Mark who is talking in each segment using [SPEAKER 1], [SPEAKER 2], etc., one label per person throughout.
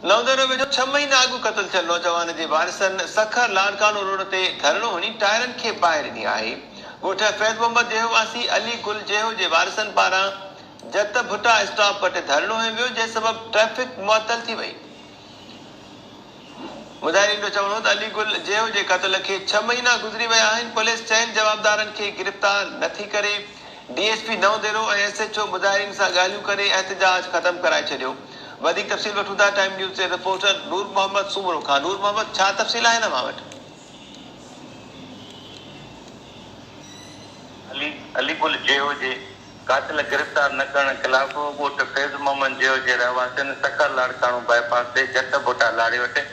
[SPEAKER 1] नवदरो में 6 महीना अगु कत्ल थियल नौजवान जे वारिसन सखर लाड़कानो रोड ते धरणो हणी टायरन खे ॿाहि ॾिनी आहे। ॻोठ फैज़ मोहम्मद जेहो वासी अली गुल जेहो जे वारिसन पारां जत भुटा स्टॉप वटि धरणो हंयो वियो, जंहिं सबबि ट्रैफ़िक मुअतल थी वई। मुज़ाहिरीन जो चवणो त अली गुल जेहो जे क़त्ल खे 6 महीना गुज़री विया आहिनि। पुलिस चइनि जवाबदारनि खे गिरफ़्तार नथी करे। डीएसपी नवदेरो ऐं एसएचओ मुज़ाहिरीन सां ॻाल्हियूं करे एहतजाज ख़तमु कराए छॾियो। वधीक तफ़सील वठूं था टाइम न्यूज़ जे रिपोर्टर नूर मोहम्मद सूमरो खां। नूर मोहम्मद, छा तफ़सील आहे न मां वटि?
[SPEAKER 2] अली गुल जेहो जे कातिल गिरफ़्तार न करण खिलाफ़ ॻोठ फैज़ मोहम्मद जेहो जे रहवासियुनि सखर लाड़काणो बाईपास ते जट भुटा लाड़े वटि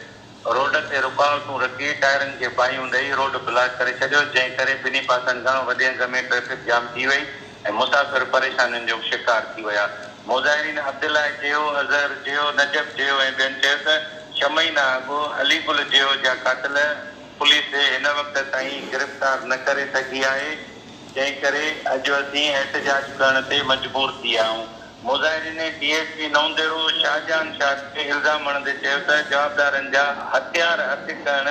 [SPEAKER 2] रोड ते रुकावटूं रखी टायरनि खे बाहियूं ॾेई रोड ब्लॉक करे छॾियो, जंहिं करे ॿिन्ही पासनि खां वॾे अंग में ट्रैफ़िक जाम थी वई ऐं मुसाफ़िर परेशानियुनि जो शिकार थी विया। मुज़ाहिरीन अब्दुल्ला जेहो, अज़हर जेहो, नजब जेहो ऐं ॿियनि चयो त 6 महीना अॻु अली गुल जेहो जा कातिल पुलिस हिन वक़्त ताईं गिरफ़्तार न करे सघी आहे, जंहिं करे अॼु असीं एहतजाज करण ते मजबूर थी विया आहियूं। मुज़ाहिरीन डीएसपी नवदेरो शाहजहान शाह ते इल्ज़ाम हणंदे चयो त जवाबदारनि जा हथियार हथ करण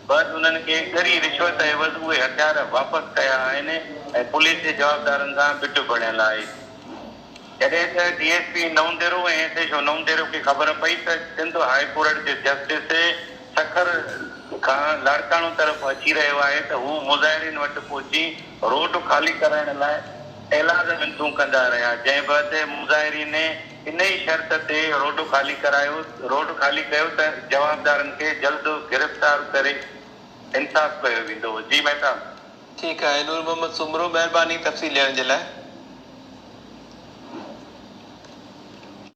[SPEAKER 2] बसि उन्हनि खे ॻरी रिश्वत एवज़ उहे हथियार वापसि कया आहिनि ऐं पुलिस जे जवाबदारनि सां भिट बणियल आहे। जॾहिं त डीएसपी नवदेरो ऐं एसएचओ नवदेरो खे ख़बर पई त सिंध हाई कोर्ट जे जस्टिस सखर खां लाड़काणो तरफ़ अची रहियो आहे त हू मुज़ाहिरीन वटि पहुची रोड ख़ाली कराइण लाइ ऐलाज़ मिनतूं कंदा रहिया, जंहिं बैदि मुज़ाहिरीन इन ई शर्त ते रोड ख़ाली कयो त जवाबदारनि खे जल्द गिरफ़्तार करे इंसाफ़ कयो वेंदो। जी मेहता।
[SPEAKER 1] ठीकु आहे नूर मोहम्मद सूमरो, महिरबानी तफ़सील ॾियण जे लाइ।